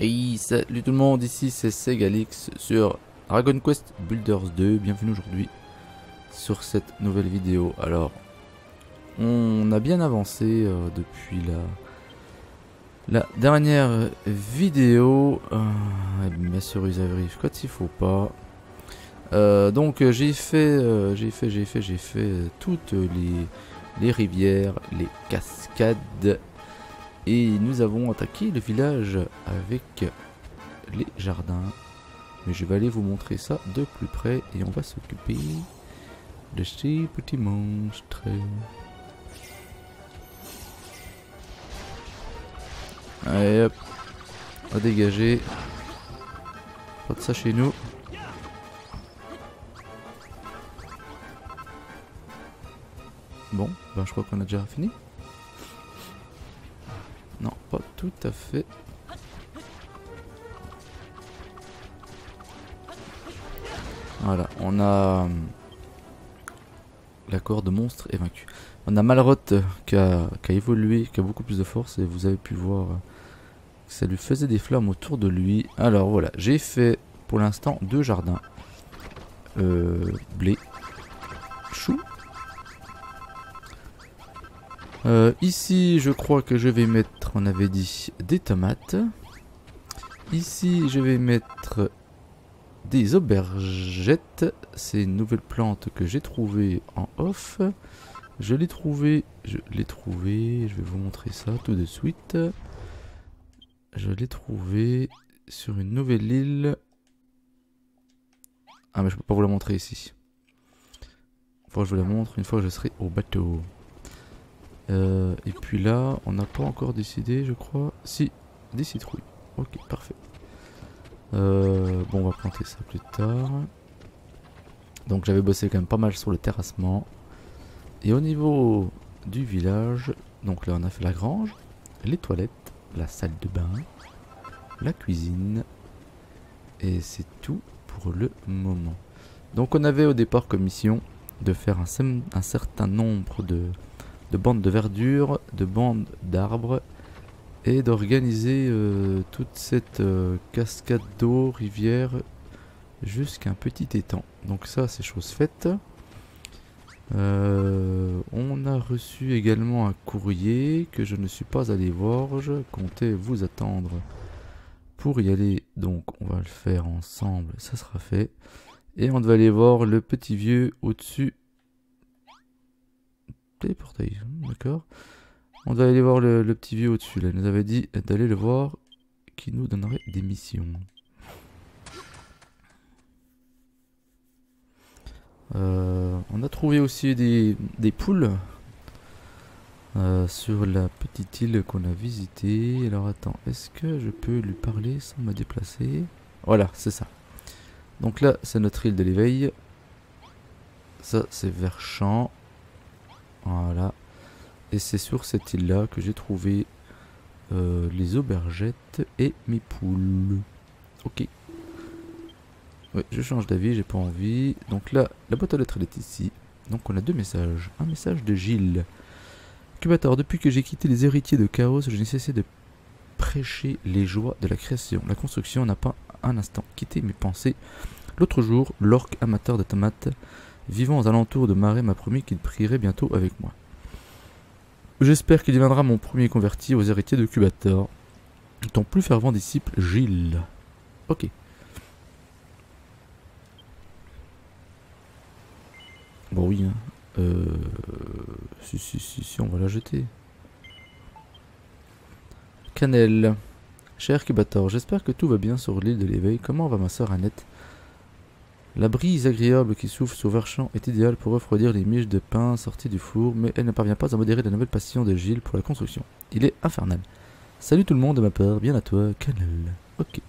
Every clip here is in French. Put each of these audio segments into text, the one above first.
Hey, salut tout le monde, ici c'est Segalix sur Dragon Quest Builders 2. Bienvenue aujourd'hui sur cette nouvelle vidéo. Alors, on a bien avancé depuis la dernière vidéo. Bien sûr, ils arrivent quand il faut pas. Donc, j'ai fait toutes les rivières, les cascades. Et nous avons attaqué le village avec les jardins. Mais je vais aller vous montrer ça de plus près et on va s'occuper de ces petits monstres. Allez hop, on va dégager. Pas de ça chez nous. Bon, ben je crois qu'on a déjà fini. Non, pas tout à fait. Voilà, on a la cohorte de monstres est vaincue. On a Malroth qui a évolué, qui a beaucoup plus de force et vous avez pu voir que ça lui faisait des flammes autour de lui. Alors voilà, j'ai fait pour l'instant 2 jardins. Blé, chou. Ici, je crois que je vais mettre, on avait dit, des tomates. Ici, je vais mettre des aubergettes. C'est une nouvelle plante que j'ai trouvée en off. Je l'ai trouvée, je vais vous montrer ça tout de suite. Je l'ai trouvée sur une nouvelle île. Ah mais je peux pas vous la montrer ici. Il faut que je vous la montre une fois que je serai au bateau. Et puis là, on n'a pas encore décidé, je crois. Si, des citrouilles. Ok, parfait. Bon, on va planter ça plus tard. Donc j'avais bossé quand même pas mal sur le terrassement. Et au niveau du village, donc là on a fait la grange, les toilettes, la salle de bain, la cuisine. Et c'est tout pour le moment. Donc on avait au départ comme mission de faire un certain nombre de bandes de verdure, de bandes d'arbres et d'organiser toute cette cascade d'eau, rivière, jusqu'à un petit étang. Donc ça c'est chose faite. On a reçu également un courrier que je ne suis pas allé voir, je comptais vous attendre pour y aller, donc on va le faire ensemble, ça sera fait. Et on devait aller voir le petit vieux au-dessus des portails, d'accord. On devait aller voir le petit vieux au-dessus, là. Il nous avait dit d'aller le voir, qui nous donnerait des missions. On a trouvé aussi des poules sur la petite île qu'on a visitée. Alors attends, est-ce que je peux lui parler sans me déplacer? Voilà, c'est ça. Donc là, c'est notre île de l'éveil. Ça, c'est Verchamp. Voilà. Et c'est sur cette île-là que j'ai trouvé les aubergettes et mes poules. Ok. Ouais, je change d'avis, j'ai pas envie. Donc là, la boîte aux lettres elle est ici. Donc on a 2 messages. Un message de Gilles. Cubator, depuis que j'ai quitté les héritiers de Chaos, je n'ai cessé de prêcher les joies de la création. La construction n'a pas un instant quitté mes pensées. L'autre jour, l'orc amateur de tomates, vivant aux alentours de Marais, m'a promis qu'il prierait bientôt avec moi. J'espère qu'il deviendra mon premier converti aux héritiers de Cubator. Ton plus fervent disciple, Gilles. Ok. Bon oui, hein. Si, on va la jeter. Cannelle. Cher Cubator, j'espère que tout va bien sur l'île de l'éveil. Comment va ma sœur Annette? La brise agréable qui souffle sur Verchamp est idéale pour refroidir les miches de pain sorties du four, mais elle ne parvient pas à modérer la nouvelle passion de Gilles pour la construction. Il est infernal. Salut tout le monde de ma part, bien à toi, Cannelle. Ok.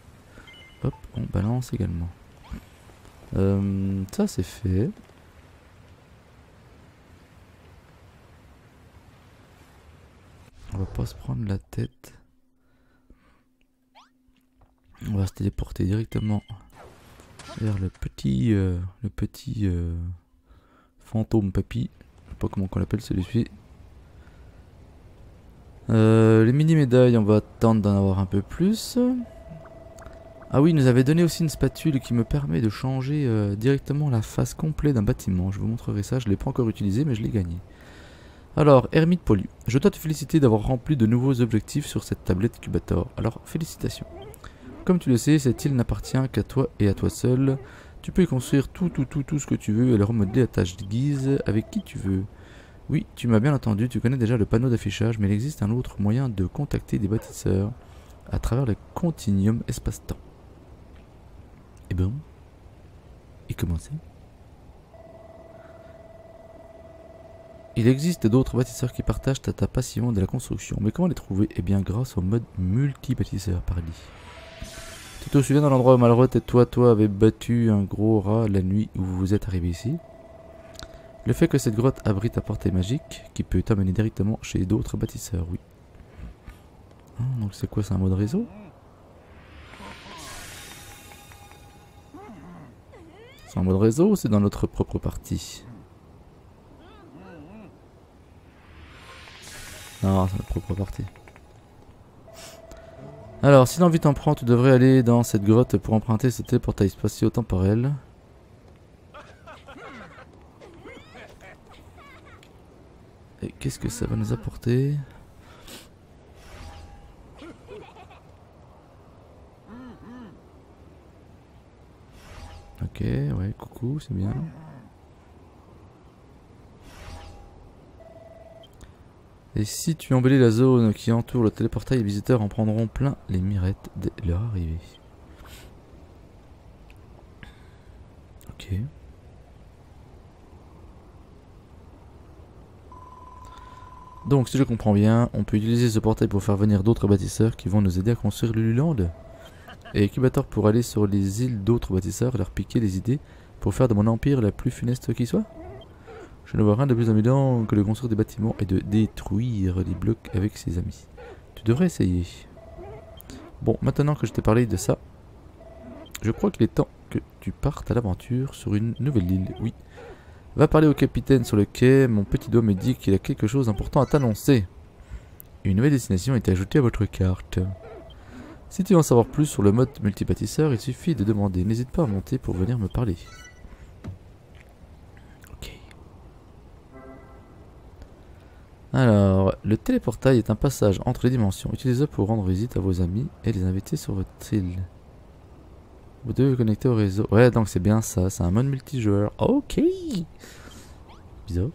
Hop, on balance également. Ça c'est fait. On va pas se prendre la tête. On va se téléporter directement vers le petit fantôme papy. Je sais pas comment on l'appelle celui-ci. Les mini médailles, on va attendre d'en avoir un peu plus. Ah oui, il nous avait donné aussi une spatule qui me permet de changer directement la face complète d'un bâtiment. Je vous montrerai ça, je ne l'ai pas encore utilisé mais je l'ai gagné. Alors, Hermite Pollu, je dois te féliciter d'avoir rempli de nouveaux objectifs sur cette tablette Cubator. Alors, félicitations. Comme tu le sais, cette île n'appartient qu'à toi et à toi seul. Tu peux y construire tout ce que tu veux et le remodeler à ta guise avec qui tu veux. Oui, tu m'as bien entendu, tu connais déjà le panneau d'affichage, mais il existe un autre moyen de contacter des bâtisseurs à travers le continuum espace-temps. Et bon, et comment c'est? Il existe d'autres bâtisseurs qui partagent ta passion de la construction, mais comment les trouver? Eh bien grâce au mode multi-bâtisseur, pardi. Tu te souviens de l'endroit où Malroth et toi avez battu un gros rat la nuit où vous êtes arrivé ici? Le fait que cette grotte abrite un portail magique qui peut t'amener directement chez d'autres bâtisseurs, oui. Ah, donc c'est quoi, c'est un mode réseau? C'est un mode réseau ou c'est dans notre propre partie? Non, c'est notre propre partie. Alors, si l'envie t'en prend, tu devrais aller dans cette grotte pour emprunter ce téléportail spatio-temporel. Et qu'est-ce que ça va nous apporter? Ok, ouais, coucou, c'est bien. Et si tu embellis la zone qui entoure le téléportail, les visiteurs en prendront plein les mirettes dès leur arrivée. Ok. Donc, si je comprends bien, on peut utiliser ce portail pour faire venir d'autres bâtisseurs qui vont nous aider à construire Lululand. Et Cubator pour aller sur les îles d'autres bâtisseurs et leur piquer les idées pour faire de mon empire la plus funeste qui soit. Je ne vois rien de plus amusant que de construire des bâtiments et de détruire les blocs avec ses amis. Tu devrais essayer. Bon, maintenant que je t'ai parlé de ça, je crois qu'il est temps que tu partes à l'aventure sur une nouvelle île. Oui. Va parler au capitaine sur le quai, mon petit doigt me dit qu'il a quelque chose d'important à t'annoncer. Une nouvelle destination a été ajoutée à votre carte. Si tu veux en savoir plus sur le mode multibâtisseur, il suffit de demander. N'hésite pas à monter pour venir me parler. Ok. Alors, le téléportail est un passage entre les dimensions. Utilisez-le pour rendre visite à vos amis et les inviter sur votre île. Vous devez vous connecter au réseau. Ouais, donc c'est bien ça. C'est un mode multijoueur. Ok. Bizarre.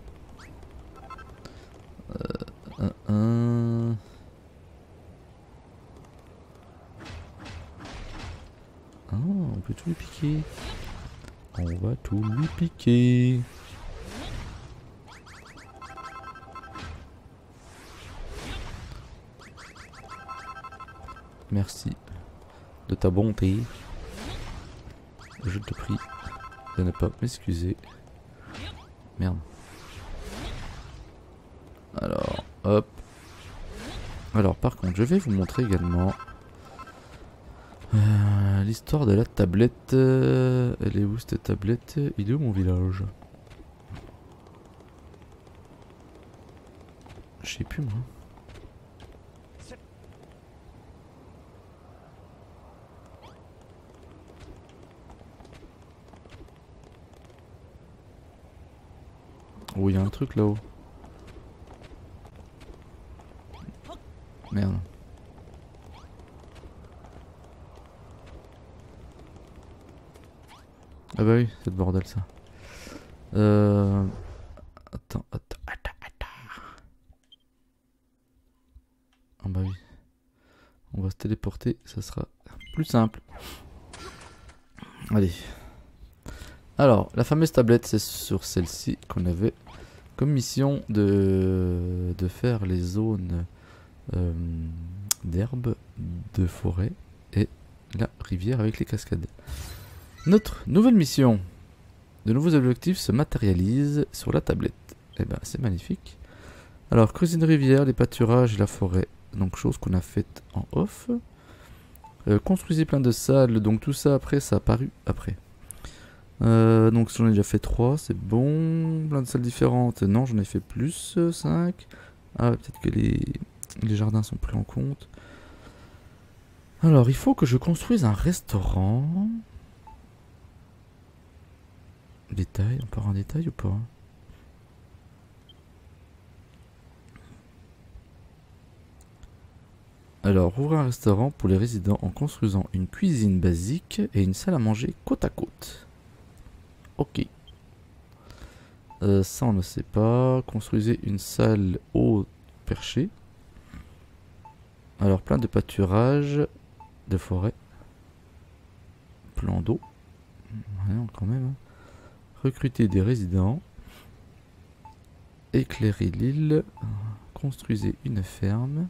Ah, on peut tout lui piquer. On va tout lui piquer. Merci de ta bonté. Je te prie de ne pas m'excuser. Merde. Alors, hop. Alors, par contre, je vais vous montrer également l'histoire de la tablette. Elle est où cette tablette? Il est où mon village? Je sais plus moi. Oh, il y a un truc là-haut. Merde. Ah bah oui, c'est le bordel ça. Attends. Ah bah oui. On va se téléporter, ça sera plus simple. Allez. Alors, la fameuse tablette, c'est sur celle-ci qu'on avait comme mission de faire les zones d'herbe, de forêt et la rivière avec les cascades. Notre nouvelle mission, de nouveaux objectifs se matérialisent sur la tablette. Et ben c'est magnifique. Alors creuser une rivière, les pâturages et la forêt, donc chose qu'on a faite en off. Construisez plein de salles, donc tout ça après, ça a apparu après. Donc j'en ai déjà fait 3, c'est bon. Plein de salles différentes, non j'en ai fait plus, 5. Ah peut-être que les jardins sont pris en compte. Alors, il faut que je construise un restaurant. Détail, on part en détail ou pas? Alors, ouvrir un restaurant pour les résidents en construisant une cuisine basique et une salle à manger côte à côte. Ok. Ça, on ne sait pas. Construisez une salle au perché. Alors, plein de pâturage, de forêt. Plan d'eau. Rien quand même. Recruter des résidents. Éclairer l'île. Construisez une ferme.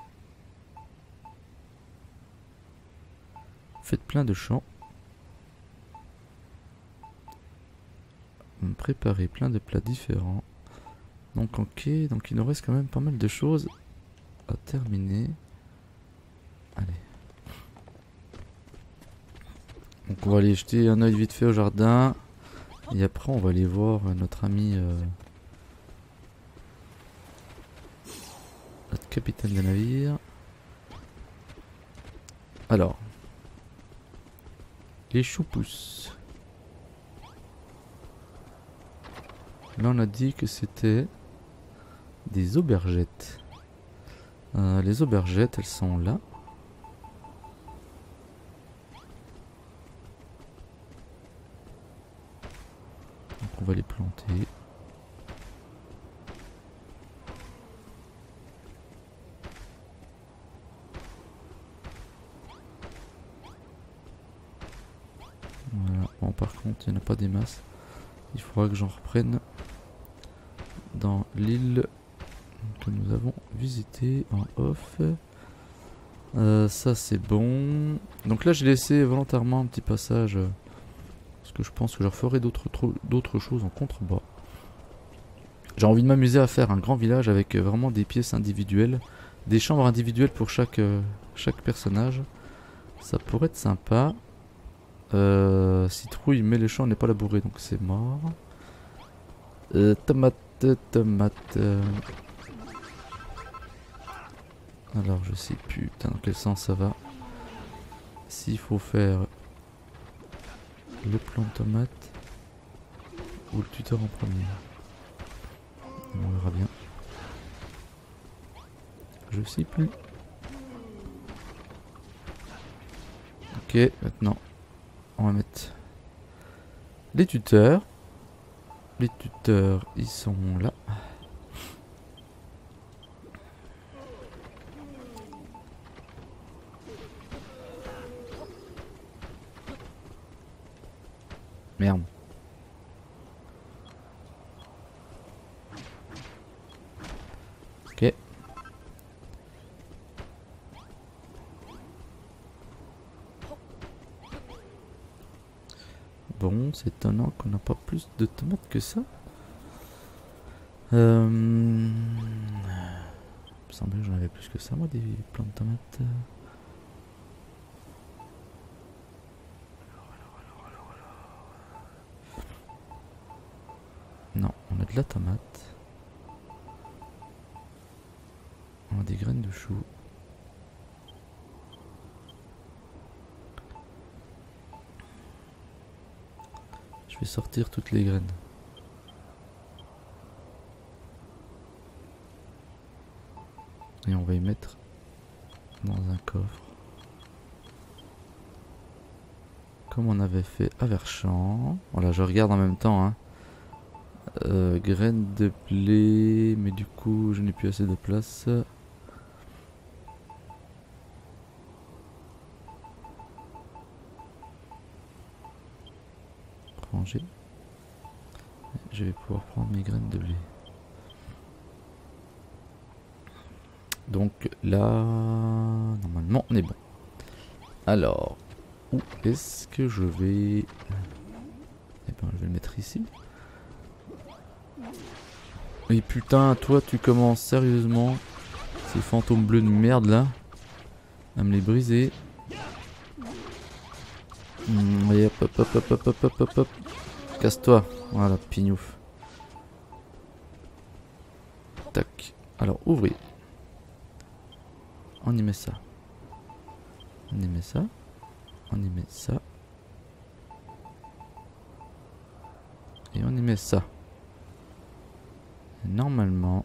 Faites plein de champs. Préparez plein de plats différents. Donc ok, donc il nous reste quand même pas mal de choses à terminer. Allez. Donc on va aller jeter un œil vite fait au jardin. Et après on va aller voir notre ami... notre capitaine de navire. Alors. Les choux poussent. Là on a dit que c'était des aubergettes. Les aubergettes elles sont là. Donc on va les planter. Voilà. Bon par contre il n'y en a pas des masses. Il faudra que j'en reprenne dans l'île que nous avons visitée en off. Ça c'est bon. Donc là j'ai laissé volontairement un petit passage parce que je pense que je referai d'autres choses en contrebas. J'ai envie de m'amuser à faire un grand village avec vraiment des pièces individuelles, des chambres individuelles pour chaque personnage. Ça pourrait être sympa. Citrouille mais le champ n'est pas labouré donc c'est mort. Tomate. Alors je sais plus putain, dans quel sens ça va. S'il faut faire le plant de tomate ou le tuteur en premier. On verra bien. Je sais plus. Ok, maintenant on va mettre les tuteurs. Les tuteurs ils sont là. Merde. Ok. Bon, c'est étonnant qu'on n'a pas plus de tomates que ça. Il me semblait que j'en avais plus que ça, moi, des plants de tomates. Non, on a de la tomate. On a des graines de chou. Je vais sortir toutes les graines. Et on va y mettre dans un coffre. Comme on avait fait à Verchamp. Voilà, je regarde en même temps. Hein. Graines de blé. Mais du coup, je n'ai plus assez de place. Ranger. Je vais pouvoir prendre mes graines de blé. Donc là, normalement, on est bon. Alors, où est-ce que je vais... Eh ben, je vais le mettre ici. Et putain, toi, tu commences sérieusement ces fantômes bleus de merde là à me les briser. Et hop. Casse-toi. Voilà, pignouf. Tac. Alors, ouvrez. On y met ça. On y met ça. On y met ça. Et on y met ça. Et normalement...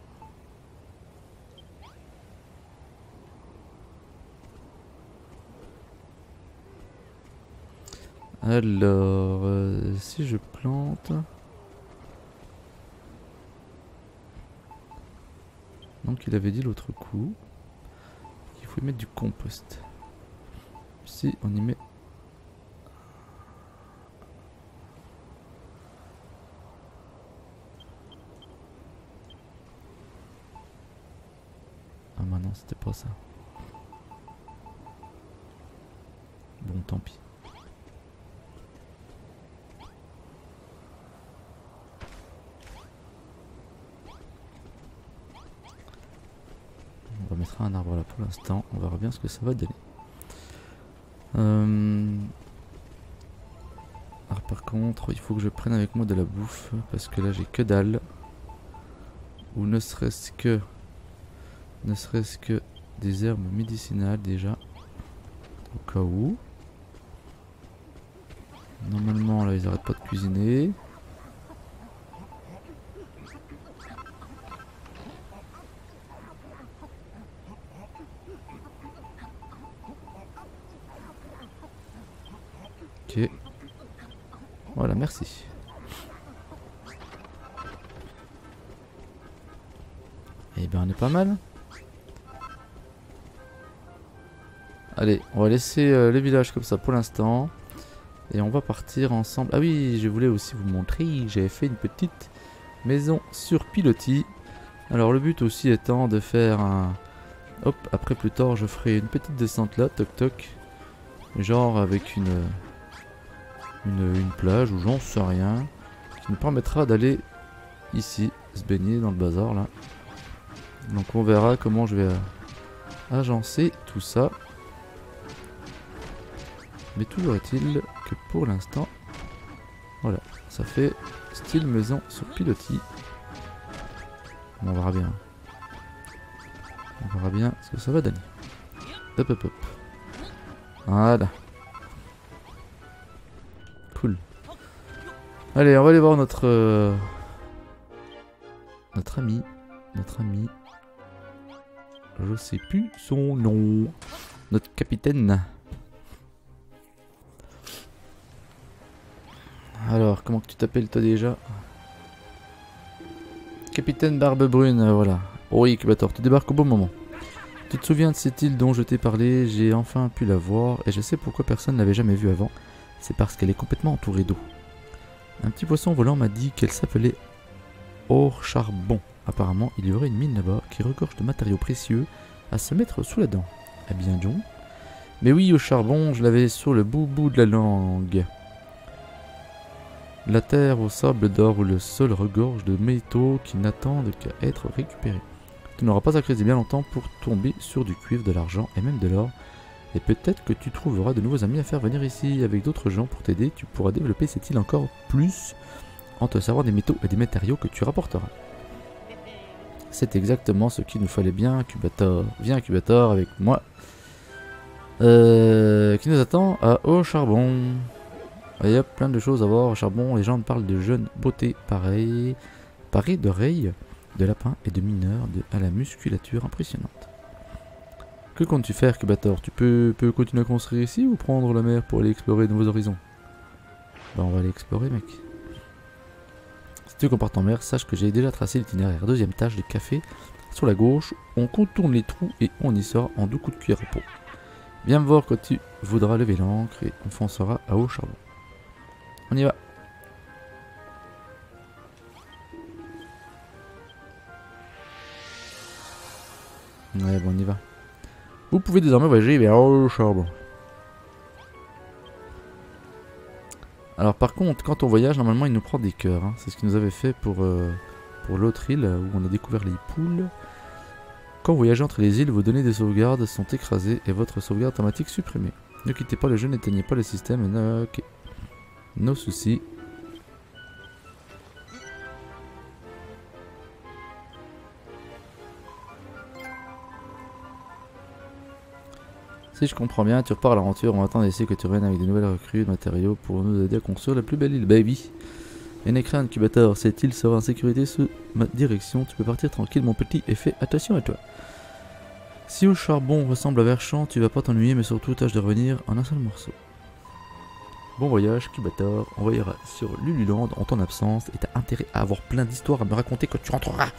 Alors, si je plante... Donc il avait dit l'autre coup qu'il faut y mettre du compost. Si on y met... Ah bah non, c'était pas ça. Bon, tant pis. On va mettre un arbre là pour l'instant. On verra bien ce que ça va donner. Alors par contre, il faut que je prenne avec moi de la bouffe. Parce que là, j'ai que dalle. Ou ne serait-ce que... Ne serait-ce que des herbes médicinales déjà. Au cas où. Normalement, là, ils arrêtent pas de cuisiner. Ok. Voilà, merci. Eh ben, on est pas mal. Allez, on va laisser les villages comme ça pour l'instant. Et on va partir ensemble. Ah oui, je voulais aussi vous montrer. J'avais fait une petite maison sur pilotis. Alors le but aussi étant de faire un... Hop, après plus tard je ferai une petite descente là, toc toc. Genre avec une plage ou j'en sais rien. Qui nous permettra d'aller ici, se baigner dans le bazar là. Donc on verra comment je vais agencer tout ça. Mais toujours est-il que pour l'instant, voilà, ça fait style maison sur pilotis. On verra bien. On verra bien ce que ça va donner. Hop hop hop. Voilà. Cool. Allez, on va aller voir notre ami. Notre ami. Je sais plus son nom. Notre capitaine. Alors, comment que tu t'appelles toi déjà? Capitaine Barbe Brune, voilà. Oui, Cubator, tu débarques au bon moment. Tu te souviens de cette île dont je t'ai parlé? J'ai enfin pu la voir et je sais pourquoi personne ne l'avait jamais vue avant. C'est parce qu'elle est complètement entourée d'eau. Un petit poisson volant m'a dit qu'elle s'appelait Or Charbon. Apparemment, il y aurait une mine là-bas qui regorge de matériaux précieux à se mettre sous la dent. Eh bien, John. Mais oui, au charbon, je l'avais sur le bout de la langue. La terre au sable d'or où le sol regorge de métaux qui n'attendent qu'à être récupérés. Tu n'auras pas à creuser bien longtemps pour tomber sur du cuivre, de l'argent et même de l'or. Et peut-être que tu trouveras de nouveaux amis à faire venir ici. Avec d'autres gens pour t'aider, tu pourras développer cette île encore plus en te servant des métaux et des matériaux que tu rapporteras. C'est exactement ce qu'il nous fallait bien, Cubator. Viens, Cubator, avec moi. Qui nous attend au charbon. Il y a plein de choses à voir au charbon. Les gens parlent de jeunes beautés pareilles d'oreilles, de lapins et de mineurs à la musculature impressionnante. Que comptes-tu faire, Cubator? Tu peux continuer à construire ici ou prendre la mer pour aller explorer de nouveaux horizons? Bah on va aller explorer, mec. Si tu veux qu'on parte en mer, sache que j'ai déjà tracé l'itinéraire. Deuxième tâche de café sur la gauche. On contourne les trous et on y sort en 2 coups de cuillère à peau. Viens me voir quand tu voudras lever l'ancre et on foncera à haut charbon. On y va. Ouais, bon, on y va. Vous pouvez désormais voyager vers haut charbon. Alors par contre, quand on voyage, normalement il nous prend des cœurs. Hein. C'est ce qu'il nous avait fait pour l'autre île où on a découvert les poules. Quand vous voyagez entre les îles, vos données de sauvegarde sont écrasées et votre sauvegarde automatique supprimée. Ne quittez pas le jeu, n'éteignez pas le système. Ok. No soucis. Si je comprends bien, tu repars à l'aventure. On va attendre d'essayer que tu reviennes avec des nouvelles recrues de matériaux pour nous aider à construire la plus belle île. Bah oui. Et n'écris un incubateur. Cette île sera en sécurité sous ma direction. Tu peux partir tranquille, mon petit, et fais attention à toi. Si au charbon ressemble à Verchamp, tu vas pas t'ennuyer, mais surtout tâche de revenir en un seul morceau. Bon voyage, Cubator. On reviendra sur Lululand en ton absence. Et t'as intérêt à avoir plein d'histoires à me raconter quand tu rentreras.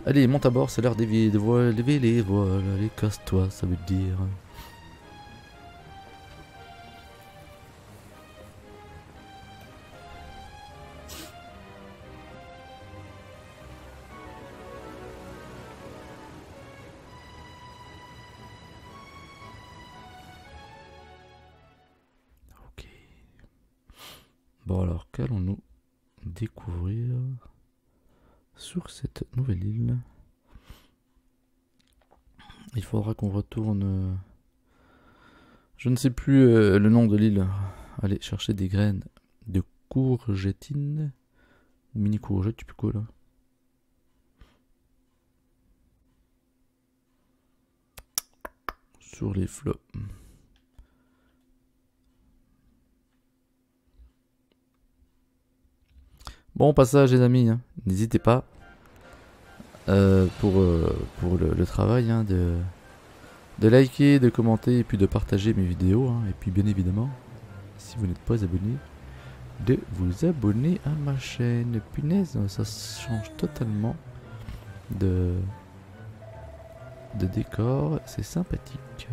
Allez, monte à bord, c'est l'heure d'éveiller les voiles. Lever les voiles, allez, casse-toi, ça veut dire. Ok. Bon alors, qu'allons-nous découvrir sur cette nouvelle île? Il faudra qu'on retourne... Je ne sais plus le nom de l'île. Allez, chercher des graines de courgettine. Ou mini courgette, tu peux quoi là? Sur les flots. Bon passage les amis, hein. N'hésitez pas pour le travail hein, de liker, de commenter et puis de partager mes vidéos. Hein. Et puis bien évidemment, si vous n'êtes pas abonné, de vous abonner à ma chaîne. Punaise, ça change totalement de décor, c'est sympathique.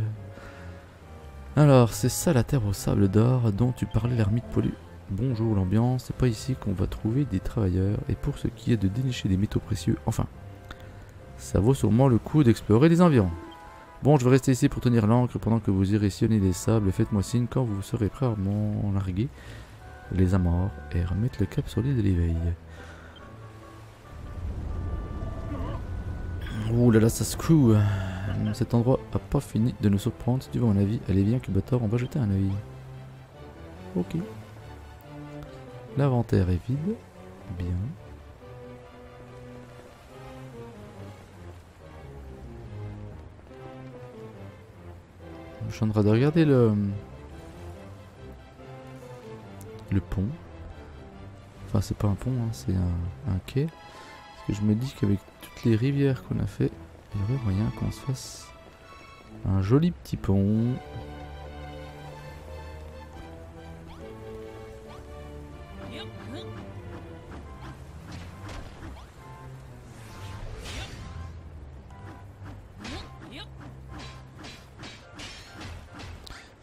Alors, c'est ça la terre au sable d'or dont tu parlais, l'ermite pollue. Bonjour l'ambiance, c'est pas ici qu'on va trouver des travailleurs. Et pour ce qui est de dénicher des métaux précieux, enfin, ça vaut sûrement le coup d'explorer les environs. Bon, je vais rester ici pour tenir l'ancre pendant que vous irez sillonner les sables. Faites-moi signe quand vous serez prêt à m'en larguer les amarres et remettre le cap sur l'île de l'éveil. Ouh là là, ça se coule. Cet endroit a pas fini de nous surprendre. Si tu veux mon avis, allez viens Cubator, on va jeter un avis. Ok. L'inventaire est vide. Bien. Je suis en train de regarder le pont. Enfin c'est pas un pont, hein, c'est un quai. Parce que je me dis qu'avec toutes les rivières qu'on a fait, il y aurait moyen qu'on se fasse un joli petit pont.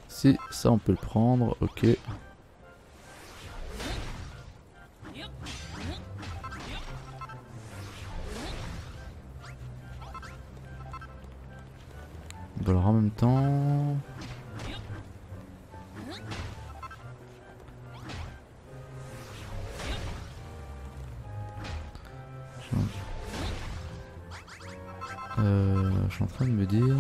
Si ça on peut le prendre, ok. Bon, alors en même temps... je suis en train de me dire...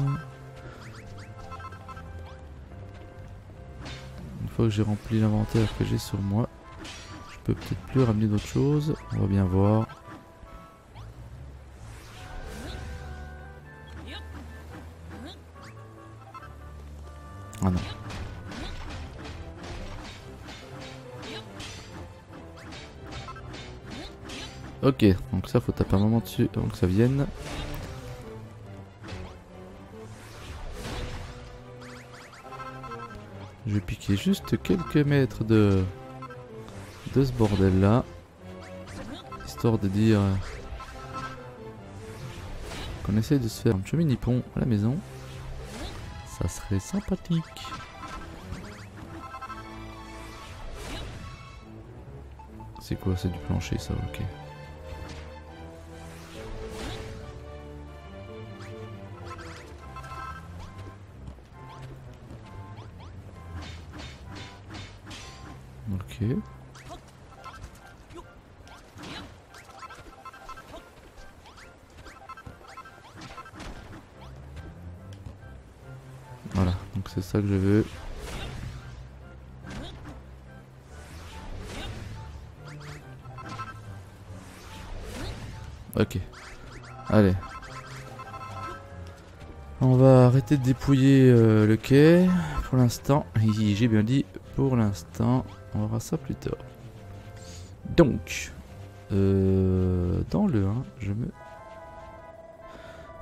Une fois que j'ai rempli l'inventaire que j'ai sur moi, je peux peut-être plus ramener d'autres choses. On va bien voir. Ah non. Ok, donc ça faut taper un moment dessus avant que ça vienne. Je vais piquer juste quelques mètres de ce bordel là. Histoire de dire qu'on essaye de se faire un petit mini pont à la maison. Ça serait sympathique. C'est quoi? C'est du plancher ça, ok. Ok. Voilà, donc c'est ça que je veux. Ok. Allez. On va arrêter de dépouiller le quai pour l'instant. J'ai bien dit pour l'instant. On verra ça plus tard. Donc, dans le 1, je me...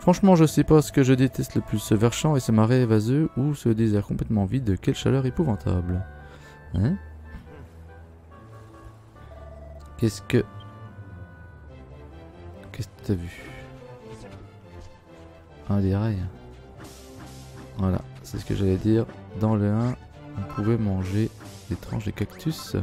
Franchement, je sais pas ce que je déteste le plus, ce verchamp et ce marais vaseux ou ce désert complètement vide. Quelle chaleur épouvantable. Hein? Qu'est-ce que t'as vu? Ah, des rails. Voilà, c'est ce que j'allais dire. Dans le 1, on pouvait manger des tranches de cactus.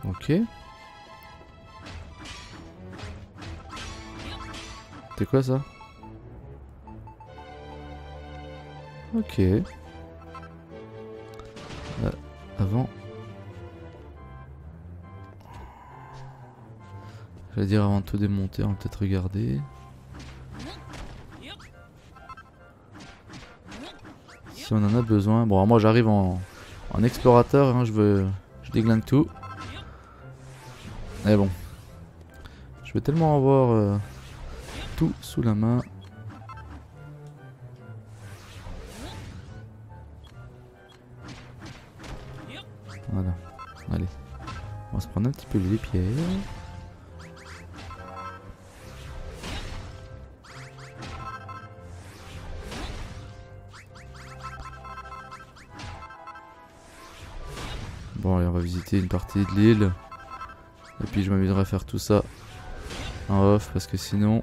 Ok. C'est quoi ça? Ok. Avant. J'allais dire avant de tout démonter, on va peut-être regarder. Si on en a besoin. Bon, moi j'arrive en explorateur, hein, je déglingue tout. Mais bon. Je veux tellement avoir tout sous la main. Voilà. Allez. On va se prendre un petit peu les pierres. Bon, allez, on va visiter une partie de l'île. Et puis je m'amuserai à faire tout ça en off parce que sinon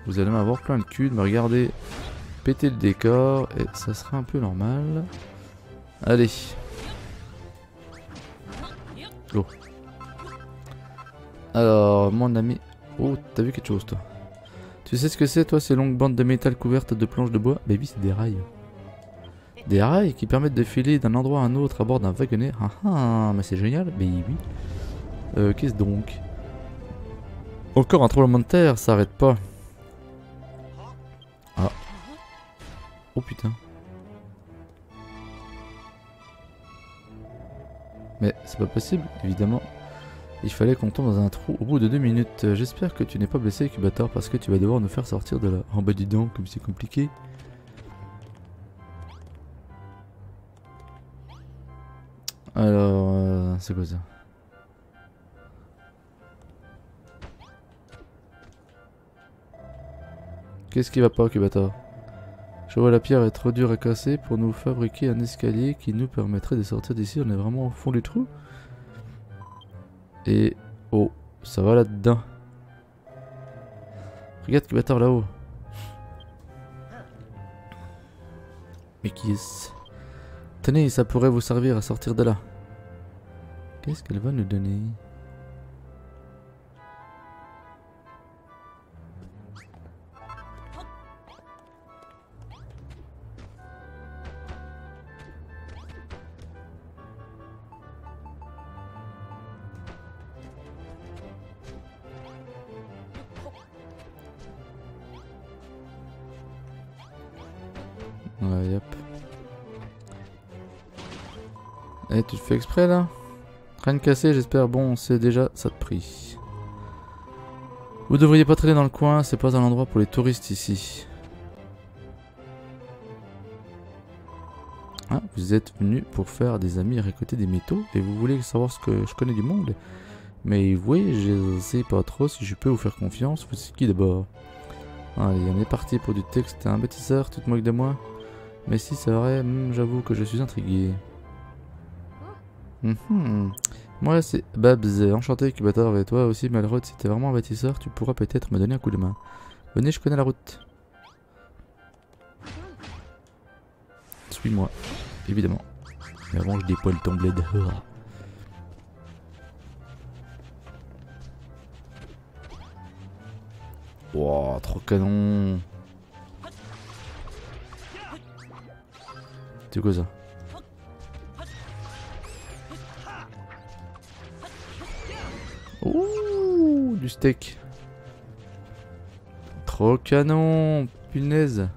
vous allez m'avoir plein le cul de me regarder péter le décor et ça sera un peu normal. Allez. Oh. Alors, mon ami... Oh, t'as vu quelque chose, toi? Tu sais ce que c'est, toi, ces longues bandes de métal couvertes de planches de bois? Baby, c'est des rails. Des rails qui permettent de filer d'un endroit à un autre à bord d'un wagonnet. Ah ah, mais c'est génial, baby. Qu'est-ce donc? Encore un tremblement de terre, ça arrête pas. Ah. Oh putain. Mais c'est pas possible, évidemment. Il fallait qu'on tombe dans un trou au bout de 2 minutes. J'espère que tu n'es pas blessé, Cubator, parce que tu vas devoir nous faire sortir de là. Oh bah dis donc, comme c'est compliqué. Alors, c'est quoi ça? Qu'est-ce qui va pas, Cubator? Je vois la pierre est trop dure à casser pour nous fabriquer un escalier qui nous permettrait de sortir d'ici. On est vraiment au fond du trou. Et... oh, ça va là-dedans. Regarde Cubator là-haut. Mais qui est-ce? Tenez, ça pourrait vous servir à sortir de là. Qu'est-ce qu'elle va nous donner? Ouais, hop. Eh, tu te fais exprès là? Rien de cassé, j'espère. Bon, c'est déjà ça de prix. Vous devriez pas traîner dans le coin, c'est pas un endroit pour les touristes ici. Ah, vous êtes venu pour faire des amis et récolter des métaux et vous voulez savoir ce que je connais du monde? Mais oui, je sais pas trop si je peux vous faire confiance. Vous êtes qui d'abord? Allez, on est parti pour du texte. T'es un bâtisseur, tu te moques de moi? Mais si c'est vrai, j'avoue que je suis intrigué. Moi c'est Babs, enchanté Cubator, et toi aussi Malrod, si t'es vraiment un bâtisseur, tu pourras peut-être me donner un coup de main. Venez, je connais la route. Suis-moi, évidemment. Mais avant je dépoile ton bled. Wow, trop canon. C'est quoi ça? Ouh, du steak. Trop canon, punaise.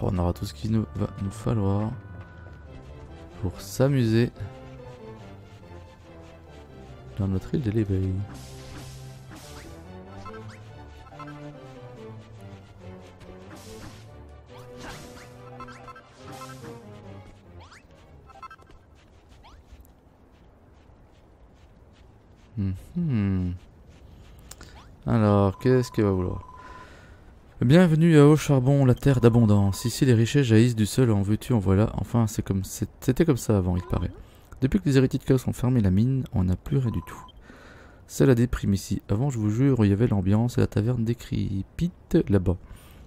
On aura tout ce qu'il va nous falloir pour s'amuser dans notre île de l'éveil. Alors, qu'est-ce qu'il va vouloir? Bienvenue à Haut Charbon, la terre d'abondance. Ici, les richesses jaillissent du sol, en veux-tu, en voilà. Enfin, c'était comme ça avant, il paraît. Depuis que les héritiers de Chaos ont fermé la mine, on n'a plus rien du tout. C'est la déprime ici. Avant, je vous jure, il y avait l'ambiance et la taverne décrépite là-bas.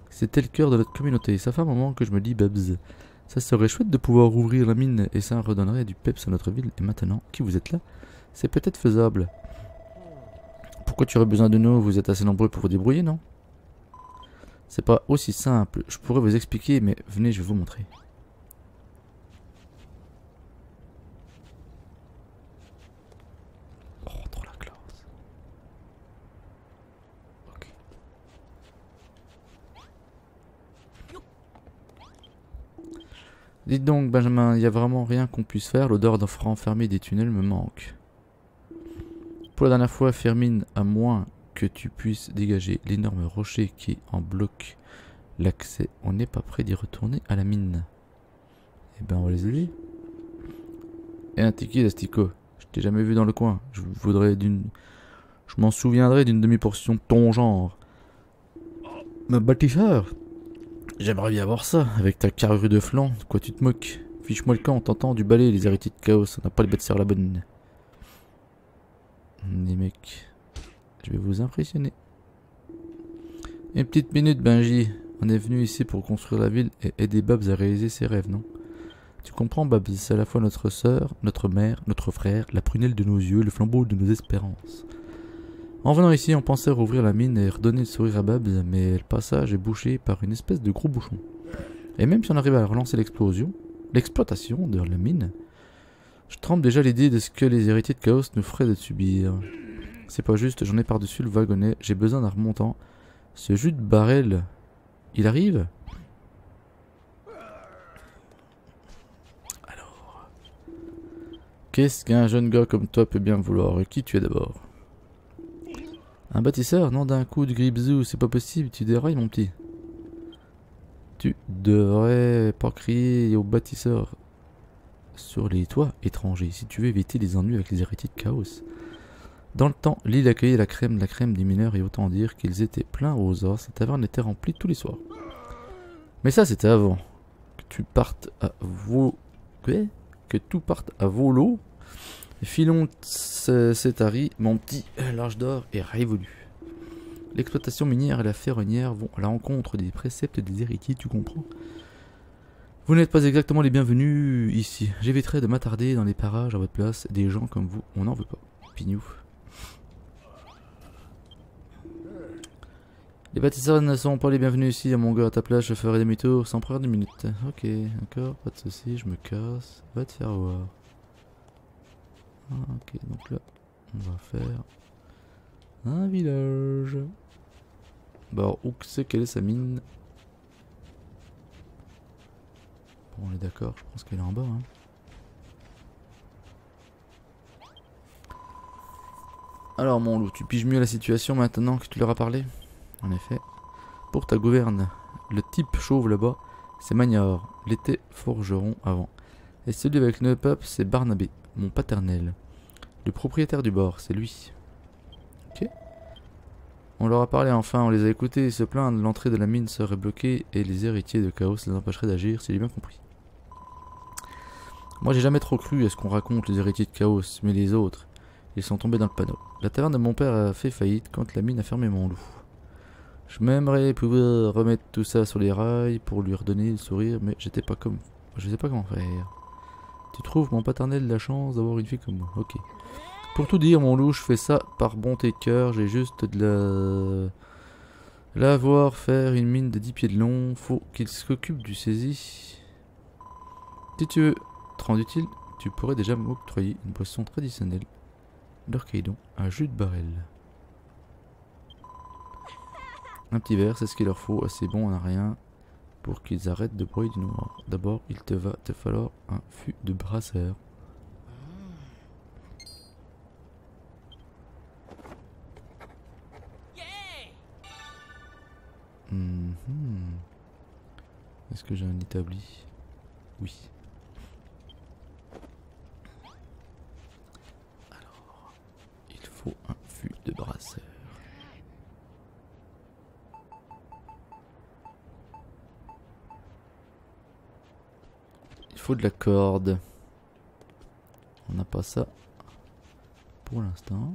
C'était le cœur de notre communauté. Ça fait un moment que je me dis, Babs, ça serait chouette de pouvoir ouvrir la mine et ça redonnerait du peps à notre ville. Et maintenant, qui vous êtes là, c'est peut-être faisable. Pourquoi tu aurais besoin de nous? Vous êtes assez nombreux pour vous débrouiller, non? C'est pas aussi simple. Je pourrais vous expliquer, mais venez, je vais vous montrer. Oh, trop la classe. Ok. Dites donc, Benjamin, il n'y a vraiment rien qu'on puisse faire. L'odeur d'un franc enfermé des tunnels me manque. Pour la dernière fois, Firmin, à moins que tu puisses dégager l'énorme rocher qui en bloque l'accès, on n'est pas prêt d'y retourner à la mine. Eh ben, on va les aider. Et un tiki d'Astico, je t'ai jamais vu dans le coin. Je m'en souviendrai d'une demi-portion de ton genre. Ma bâtisseur, j'aimerais bien voir ça, avec ta carrure de flanc. De quoi tu te moques? Fiche-moi le camp, t'entends du balai, les héritiers de Chaos. On n'a pas les bâtisseurs la bonne. Les mecs, je vais vous impressionner. Une petite minute, Benji. On est venu ici pour construire la ville et aider Babs à réaliser ses rêves, non? Tu comprends, Babs, c'est à la fois notre sœur, notre mère, notre frère, la prunelle de nos yeux, le flambeau de nos espérances. En venant ici, on pensait rouvrir la mine et redonner le sourire à Babs, mais le passage est bouché par une espèce de gros bouchon. Et même si on arrive à relancer l'exploitation de la mine, je tremble déjà à l'idée de ce que les héritiers de Chaos nous feraient de subir. C'est pas juste, j'en ai par-dessus le wagonnet, j'ai besoin d'un remontant. Ce jus de barrel, il arrive? Alors, qu'est-ce qu'un jeune gars comme toi peut bien vouloir? Qui tu es d'abord? Un bâtisseur? Non, d'un coup de gripzou, c'est pas possible, tu dérailles mon petit. Tu devrais pas crier aux bâtisseurs sur les toits étrangers si tu veux éviter les ennuis avec les héritiers de Chaos. Dans le temps, l'île accueillait la crème des mineurs et autant dire qu'ils étaient pleins aux os, cette taverne était remplie tous les soirs. Mais ça c'était avant que tu partes à que tout parte à volo. Filons Cetari, mon petit large d'or est révolu. L'exploitation minière et la ferronnière vont à la rencontre des préceptes des héritiers, tu comprends? Vous n'êtes pas exactement les bienvenus ici. J'éviterai de m'attarder dans les parages à votre place. Des gens comme vous, on n'en veut pas. Pignou. Les bâtisseurs ne sont pas les bienvenus ici, mon gars. À ta place, je ferai demi-tour sans prendre 2 minutes. Ok, d'accord, pas de soucis, je me casse. Va te faire voir. Ah, ok, donc là, on va faire un village. Bon, où c'est quelle est sa mine? Bon, on est d'accord, je pense qu'elle est en bas. Hein. Alors, mon loup, tu piges mieux la situation maintenant que tu leur as parlé? En effet. Pour ta gouverne, le type chauve là-bas, c'est Magnard, l'été forgeron avant. Et celui avec le pape, c'est Barnabé, mon paternel. Le propriétaire du bord, c'est lui. Ok. On leur a parlé enfin, on les a écoutés se plaindre, l'entrée de la mine serait bloquée et les héritiers de Chaos les empêcheraient d'agir, si j'ai bien compris. Moi j'ai jamais trop cru à ce qu'on raconte les héritiers de Chaos, mais les autres, ils sont tombés dans le panneau. La taverne de mon père a fait faillite quand la mine a fermé mon loup. Je m'aimerais pouvoir remettre tout ça sur les rails pour lui redonner le sourire, mais je sais pas comment faire. Tu trouves mon paternel la chance d'avoir une fille comme moi? Ok. Pour tout dire, mon loup, je fais ça par bonté de cœur, j'ai juste de la voir faire une mine de 10 pieds de long, faut qu'il s'occupe du saisie. Si tu veux te rendre utile, tu pourrais déjà m'octroyer une boisson traditionnelle d'Orcaïdon, un jus de barrel. Un petit verre, c'est ce qu'il leur faut, assez bon, on n'a rien. pour qu'ils arrêtent de broyer du noir. D'abord, il te va te falloir un fût de brasseur. Est-ce que j'ai un établi? Oui. Alors, il faut un fût de brasseur. Il faut de la corde. On n'a pas ça pour l'instant.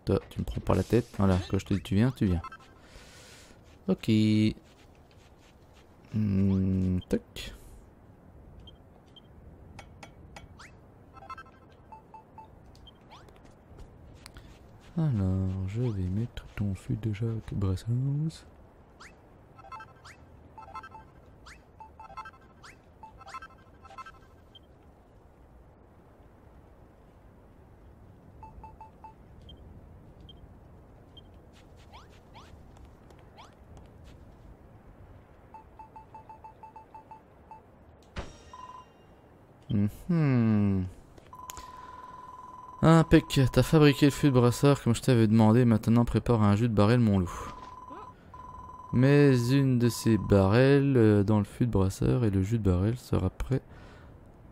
Toi, tu me prends par la tête. Voilà, quand je te dis tu viens, tu viens. Ok. Tac. Alors, je vais mettre ton fût de Jacques Brassens. Impec, t'as fabriqué le fût de brasseur comme je t'avais demandé, maintenant prépare un jus de barrel mon loup. Mets une de ces barrels dans le fût de brasseur et le jus de barrel sera prêt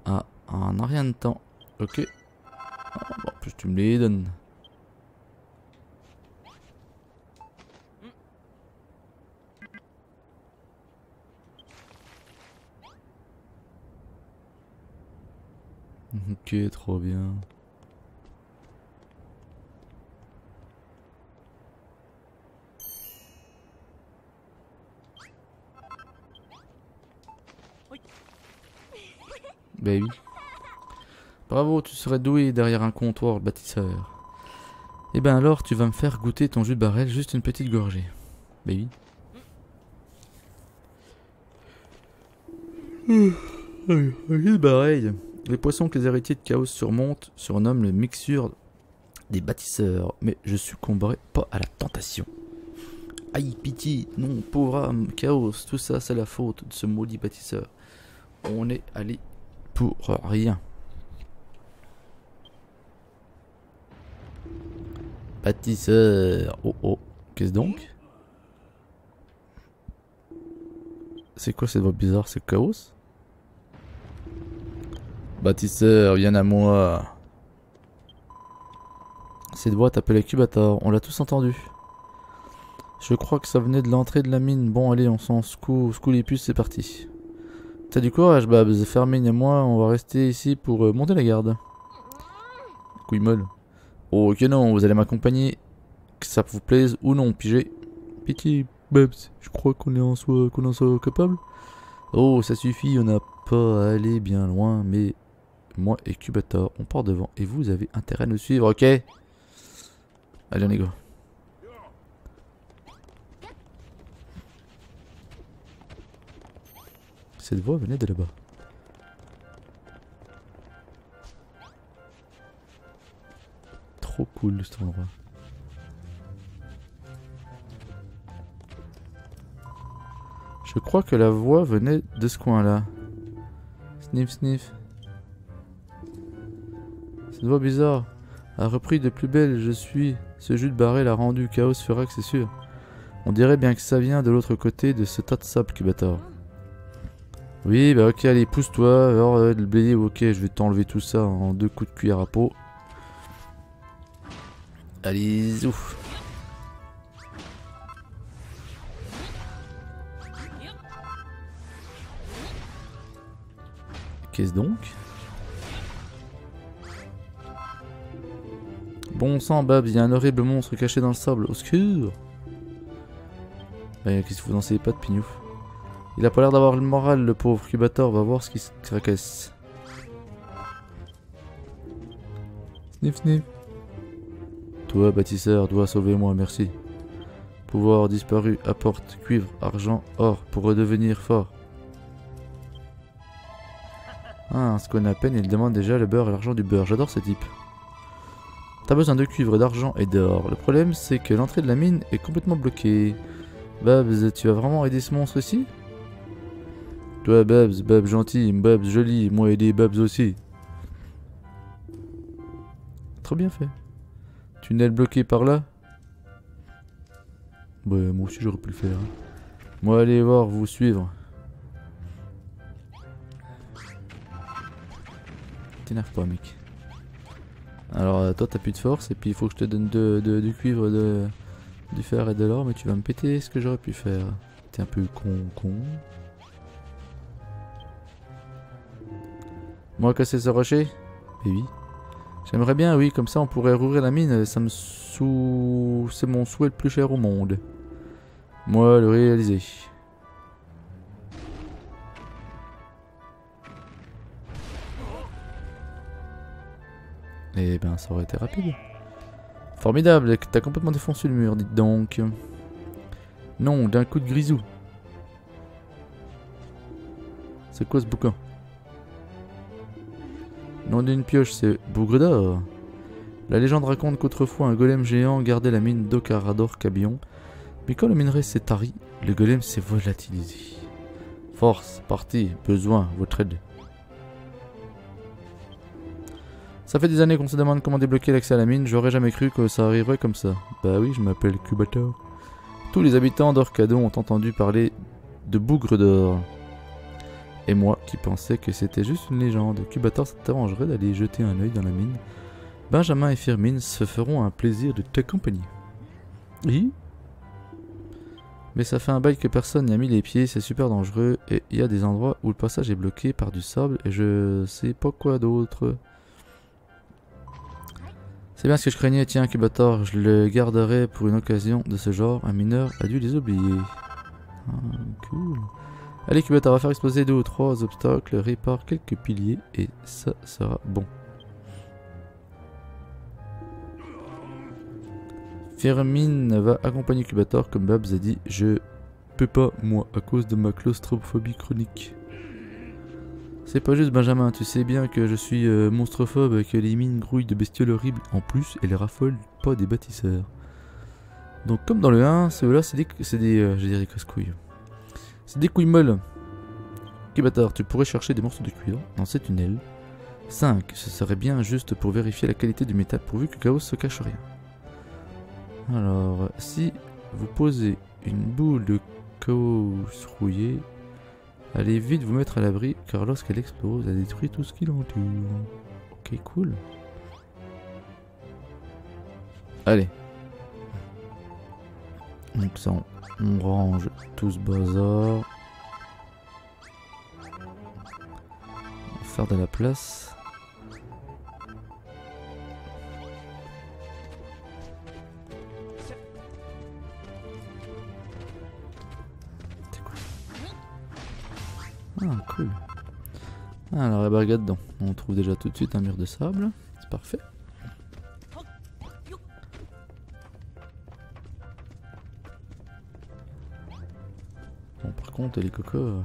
en rien de temps. Ok. Bon, plus tu me les donnes. Ok, trop bien. Bah oui. Bravo, tu serais doué derrière un comptoir, le bâtisseur. Et ben alors, tu vas me faire goûter ton jus de barrel, juste une petite gorgée. Bah oui. Jus de barrel. Les poissons que les héritiers de Chaos surmontent surnomment le mixture des bâtisseurs. Mais je succomberai pas à la tentation. Aïe, pitié, non, pauvre âme, Chaos, tout ça c'est la faute de ce maudit bâtisseur. On est allé pour rien. Bâtisseur. Oh oh. Qu'est-ce donc? C'est quoi cette voix bizarre? C'est Chaos? Bâtisseur, viens à moi. Cette voix t'appelle Cubator. On l'a tous entendu. Je crois que ça venait de l'entrée de la mine. Bon allez, on s'en secoue les puces, c'est parti. T'as du courage, Babs. Fermine et moi, on va rester ici pour monter la garde. Couille molle. Oh, ok non, vous allez m'accompagner. Que ça vous plaise ou non, pigé. Pitié, Babs. Je crois qu'on est en soi capable. Oh, ça suffit, on n'a pas à aller bien loin, mais moi et Cubator, on part devant et vous avez intérêt à nous suivre, ok? Allez, on y go. Cette voix venait de là-bas. Trop cool cet endroit. Je crois que la voix venait de ce coin-là. Sniff, sniff. Cette voix bizarre a repris de plus belle. Je suis. Ce jus de barrel a rendu Chaos furax, c'est sûr. On dirait bien que ça vient de l'autre côté de ce tas de sable, Cubator. Oui, bah ok, allez, pousse-toi. Alors, le blé, ok, je vais t'enlever tout ça en 2 coups de cuillère à peau. Allez, zouf. Qu'est-ce donc? Bon sang, Babs, il y a un horrible monstre caché dans le sable. Au secours! Qu'est-ce que vous en savez pas de Pignouf? Il a pas l'air d'avoir le moral, le pauvre Cubator. Va voir ce qui se tracasse. Sniff, sniff. Toi, bâtisseur, dois sauver moi, merci. Pouvoir disparu, apporte cuivre, argent, or, pour redevenir fort. Ah, ce qu'on a à peine, il demande déjà le beurre et l'argent du beurre. J'adore ce type. T'as besoin de cuivre, d'argent et d'or. Le problème, c'est que l'entrée de la mine est complètement bloquée. Babs, tu vas vraiment aider ce monstre ici? Toi, Babs, Babs gentil, Babs joli, moi aider Babs aussi. Trop bien fait. Tunnel bloqué par là? Bah, moi aussi j'aurais pu le faire. Hein. Moi, allez voir, vous suivre. T'énerve pas, mec. Alors, toi, t'as plus de force, et puis il faut que je te donne du cuivre, du fer et de l'or, mais tu vas me péter ce que j'aurais pu faire. T'es un peu con. Moi, casser ce rocher? Eh oui. J'aimerais bien, oui, comme ça on pourrait rouvrir la mine, c'est mon souhait le plus cher au monde. Moi, le réaliser. Eh ben, ça aurait été rapide. Formidable, t'as complètement défoncé le mur, dites donc. Non, d'un coup de grisou. C'est quoi ce bouquin? Nom d'une pioche, c'est Bougre d'or. La légende raconte qu'autrefois un golem géant gardait la mine d'Ocarador Cabion, mais quand le minerai s'est tari, le golem s'est volatilisé. Force, partie, besoin, votre aide. Ça fait des années qu'on se demande comment débloquer l'accès à la mine, j'aurais jamais cru que ça arriverait comme ça. Bah oui, je m'appelle Cubator. Tous les habitants d'Orcado ont entendu parler de Bougre d'or. Et moi, qui pensais que c'était juste une légende, Cubator, ça t'arrangerait d'aller jeter un œil dans la mine. Benjamin et Firmin se feront un plaisir de t'accompagner. Oui. Mais ça fait un bail que personne n'y a mis les pieds, c'est super dangereux, et il y a des endroits où le passage est bloqué par du sable, et je sais pas quoi d'autre. C'est bien ce que je craignais, tiens Cubator, je le garderai pour une occasion de ce genre, un mineur a dû les oublier. Ah, cool. Allez Cubator, on va faire exploser 2 ou 3 obstacles, répare quelques piliers, et ça sera bon. Firmin va accompagner Cubator comme Babs a dit. Je peux pas, moi, à cause de ma claustrophobie chronique. C'est pas juste Benjamin, tu sais bien que je suis monstrophobe et que les mines grouillent de bestioles horribles. En plus, elles raffolent pas des bâtisseurs. Donc comme dans le 1, ceux-là c'est des casse-couilles. C'est des couilles molles. Cubator, tu pourrais chercher des morceaux de cuivre dans ces tunnels. 5. Ce serait bien juste pour vérifier la qualité du métal pourvu que Chaos se cache rien. Alors, si vous posez une boule de chaos rouillée, allez vite vous mettre à l'abri car lorsqu'elle explose, elle détruit tout ce qui l'entoure. Ok, cool. Allez. Donc ça, on range tout ce bazar. On va faire de la place. Ah, cool. Alors, la barricade dedans. On trouve déjà tout de suite un mur de sable. C'est parfait. Bon, par contre, les cocos...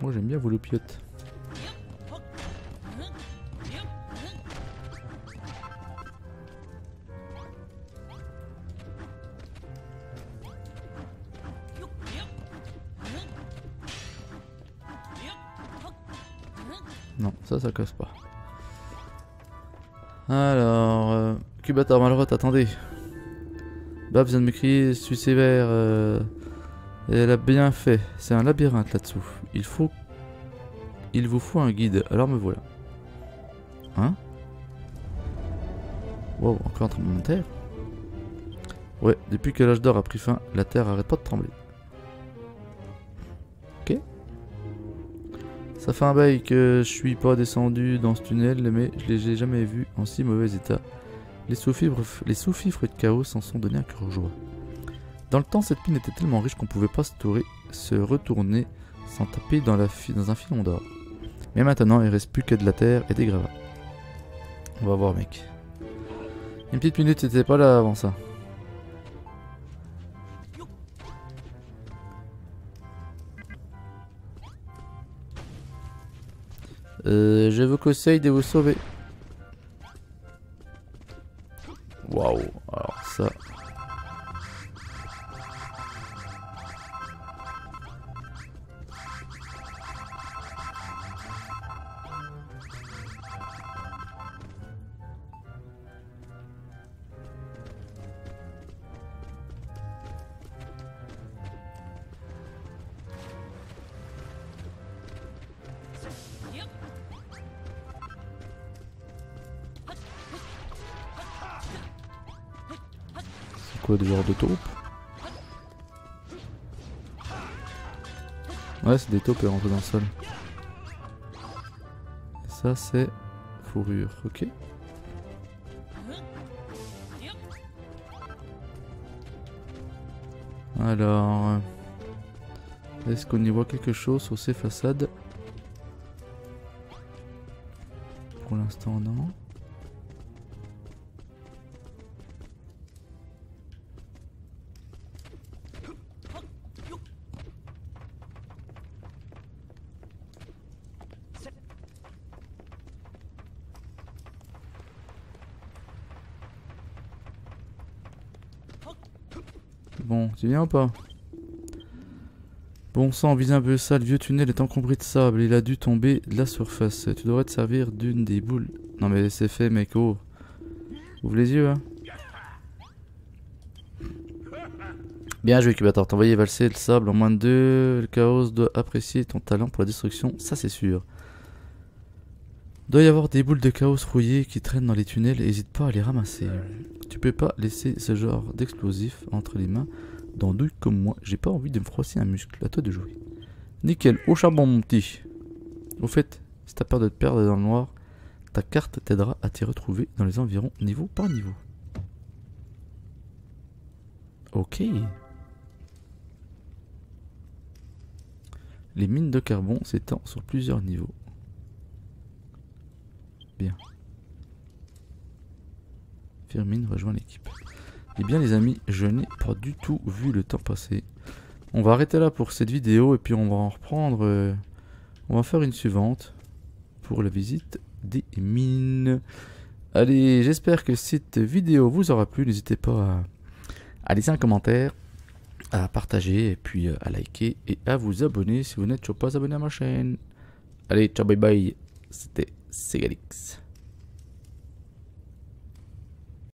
Moi, j'aime bien vos loupiottes. Non, ça casse pas. Alors, Cubator malheureux, attendez. Babs vient de me crier, je suis sévère. Et elle a bien fait. C'est un labyrinthe là-dessous. Il vous faut un guide. Alors me voilà. Hein? Wow, encore un tremblement de terre? Ouais, depuis que l'âge d'or a pris fin, la terre arrête pas de trembler. Ok. Ça fait un bail que je suis pas descendu dans ce tunnel, mais je les ai jamais vus en si mauvais état. Les sous-fifres de chaos s'en sont donné un cœur joie. Dans le temps, cette mine était tellement riche qu'on pouvait pas se retourner sans taper dans un filon d'or. Mais maintenant, il reste plus que de la terre et des gravats. On va voir, mec. Une petite minute, c'était pas là avant ça. Je vous conseille de vous sauver. Waouh, alors ça... Quoi, des genres de taupes? Ouais, c'est des taupes rentrées dans le sol. Et ça, c'est fourrure, ok. Alors, est-ce qu'on y voit quelque chose sur ces façades? Pour l'instant, non. Bon, tu viens ou pas? Bon sang, vise un peu ça, le vieux tunnel est encombré de sable, il a dû tomber de la surface. Tu devrais te servir d'une des boules. Non mais c'est fait mec, oh. Ouvre les yeux hein. Bien joué Cubator, t'envoyer valser le sable en moins de 2. Le chaos doit apprécier ton talent pour la destruction, ça c'est sûr. Doit y avoir des boules de chaos rouillées qui traînent dans les tunnels, hésite pas à les ramasser. Tu peux pas laisser ce genre d'explosif entre les mains d'andouille comme moi, j'ai pas envie de me froisser un muscle, à toi de jouer. Nickel, au charbon mon petit. Au fait, si t'as peur de te perdre dans le noir, ta carte t'aidera à t'y retrouver dans les environs niveau par niveau. Ok. Les mines de carbone s'étendent sur plusieurs niveaux. Bien. Firmine rejoint l'équipe. Eh bien les amis, je n'ai pas du tout vu le temps passer. On va arrêter là pour cette vidéo et puis on va en reprendre. On va faire une suivante pour la visite des mines. Allez, j'espère que cette vidéo vous aura plu. N'hésitez pas à laisser un commentaire, à partager et puis à liker et à vous abonner si vous n'êtes toujours pas abonné à ma chaîne. Allez, ciao, bye bye. C'était Segalix.